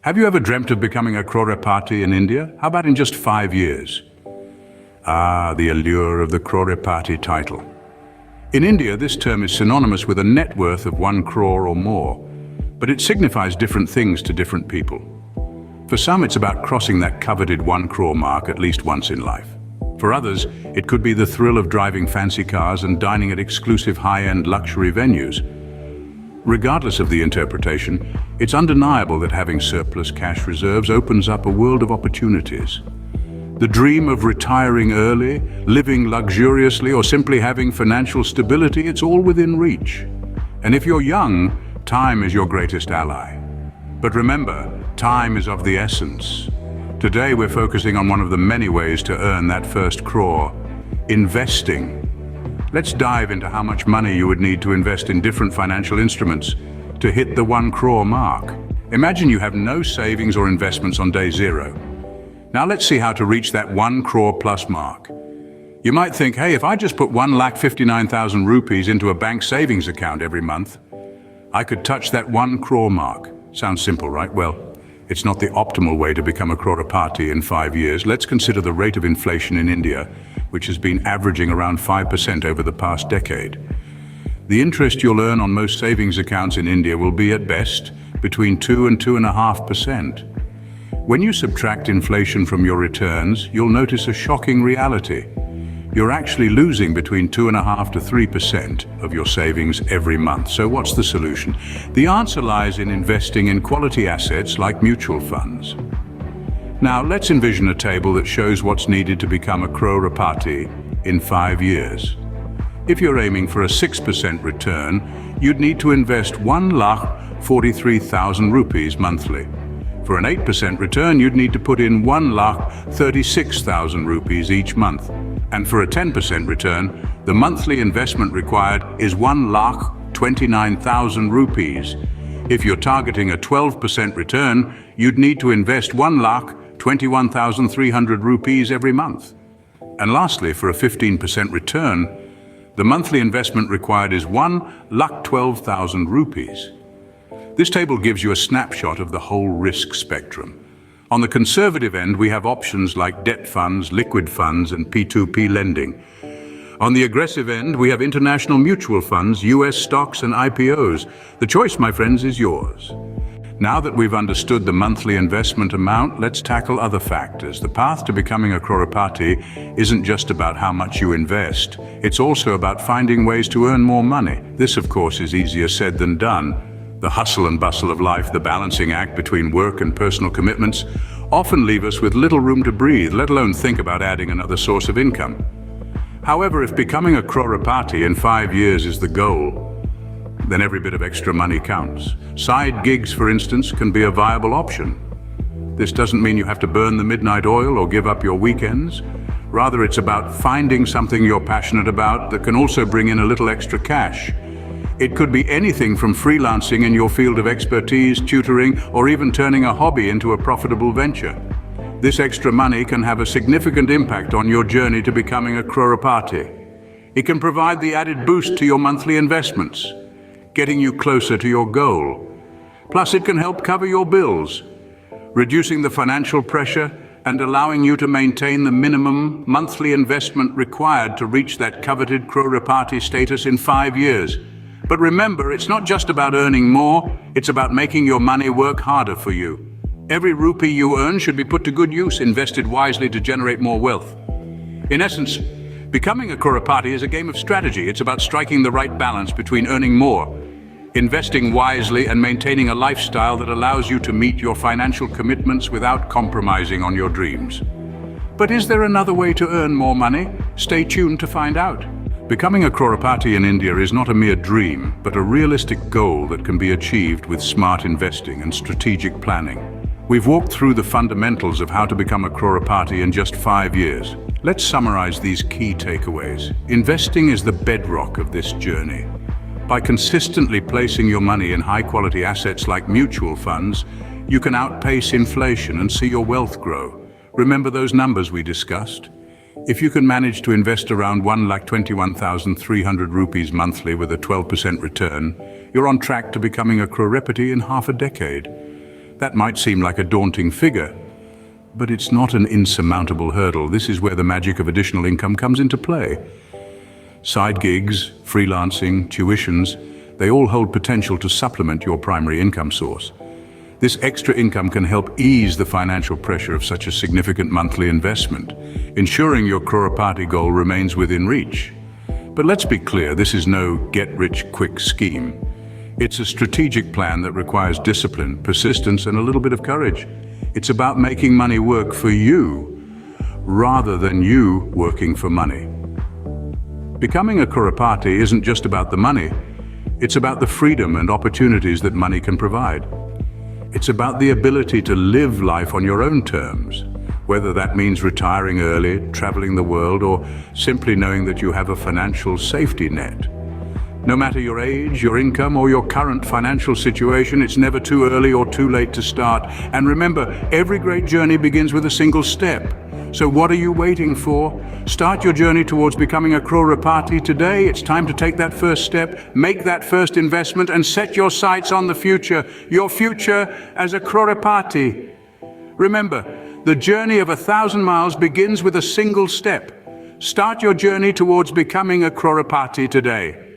Have you ever dreamt of becoming a Crorepati in India? How about in just 5 years? Ah, the allure of the Crorepati title. In India, this term is synonymous with a net worth of 1 crore or more, but it signifies different things to different people. For some, it's about crossing that coveted 1 crore mark at least once in life. For others, it could be the thrill of driving fancy cars and dining at exclusive high-end luxury venues. Regardless of the interpretation, it's undeniable that having surplus cash reserves opens up a world of opportunities. The dream of retiring early, living luxuriously, or simply having financial stability, it's all within reach. And if you're young, time is your greatest ally. But remember, time is of the essence. Today we're focusing on one of the many ways to earn that first crore: investing. Let's dive into how much money you would need to invest in different financial instruments to hit the 1 crore mark. Imagine you have no savings or investments on day 0. Now let's see how to reach that 1 crore plus mark. You might think, hey, if I just put 1,59,000 rupees into a bank savings account every month, I could touch that 1 crore mark. Sounds simple, right? Well, it's not the optimal way to become a Crorepati in 5 years. Let's consider the rate of inflation in India, which has been averaging around 5% over the past decade. The interest you'll earn on most savings accounts in India will be at best between 2 and 2.5%. When you subtract inflation from your returns, you'll notice a shocking reality. You're actually losing between 2.5% to 3% of your savings every month. So what's the solution? The answer lies in investing in quality assets like mutual funds. Now let's envision a table that shows what's needed to become a Crorepati in 5 years. If you're aiming for a 6% return, you'd need to invest 1,43,000 rupees monthly. For an 8% return, you'd need to put in 1,36,000 rupees each month. And for a 10% return, the monthly investment required is 1,29,000 rupees. If you're targeting a 12% return, you'd need to invest 1,21,300 rupees every month. And lastly, for a 15% return, the monthly investment required is 1,12,000 rupees. This table gives you a snapshot of the whole risk spectrum. On the conservative end, we have options like debt funds, liquid funds, and P2P lending. On the aggressive end, we have international mutual funds, US stocks, and IPOs. The choice, my friends, is yours. Now that we've understood the monthly investment amount, let's tackle other factors. The path to becoming a Crorepati isn't just about how much you invest. It's also about finding ways to earn more money. This, of course, is easier said than done. The hustle and bustle of life, the balancing act between work and personal commitments, often leave us with little room to breathe, let alone think about adding another source of income. However, if becoming a Crorepati in 5 years is the goal, then every bit of extra money counts. Side gigs, for instance, can be a viable option. This doesn't mean you have to burn the midnight oil or give up your weekends. Rather, it's about finding something you're passionate about that can also bring in a little extra cash. It could be anything from freelancing in your field of expertise, tutoring, or even turning a hobby into a profitable venture. This extra money can have a significant impact on your journey to becoming a Crorepati. It can provide the added boost to your monthly investments, getting you closer to your goal. Plus, it can help cover your bills, reducing the financial pressure and allowing you to maintain the minimum monthly investment required to reach that coveted Crorepati status in 5 years. But remember, it's not just about earning more, it's about making your money work harder for you. Every rupee you earn should be put to good use, invested wisely to generate more wealth. In essence, becoming a Crorepati is a game of strategy. It's about striking the right balance between earning more, investing wisely, and maintaining a lifestyle that allows you to meet your financial commitments without compromising on your dreams. But is there another way to earn more money? Stay tuned to find out. Becoming a Crorepati in India is not a mere dream, but a realistic goal that can be achieved with smart investing and strategic planning. We've walked through the fundamentals of how to become a Crorepati in just 5 years. Let's summarize these key takeaways. Investing is the bedrock of this journey. By consistently placing your money in high-quality assets like mutual funds, you can outpace inflation and see your wealth grow. Remember those numbers we discussed? If you can manage to invest around 1,21,300 rupees monthly with a 12% return, you're on track to becoming a Crorepati in half a decade. That might seem like a daunting figure, but it's not an insurmountable hurdle. This is where the magic of additional income comes into play. Side gigs, freelancing, tuitions, they all hold potential to supplement your primary income source. This extra income can help ease the financial pressure of such a significant monthly investment, ensuring your Crorepati goal remains within reach. But let's be clear, this is no get-rich-quick scheme. It's a strategic plan that requires discipline, persistence, and a little bit of courage. It's about making money work for you, rather than you working for money. Becoming a Crorepati isn't just about the money. It's about the freedom and opportunities that money can provide. It's about the ability to live life on your own terms, whether that means retiring early, traveling the world, or simply knowing that you have a financial safety net. No matter your age, your income, or your current financial situation, it's never too early or too late to start. And remember, every great journey begins with a single step. So what are you waiting for? Start your journey towards becoming a Crorepati today. It's time to take that first step, make that first investment, and set your sights on the future, your future as a Crorepati. Remember, the journey of 1,000 miles begins with a single step. Start your journey towards becoming a Crorepati today.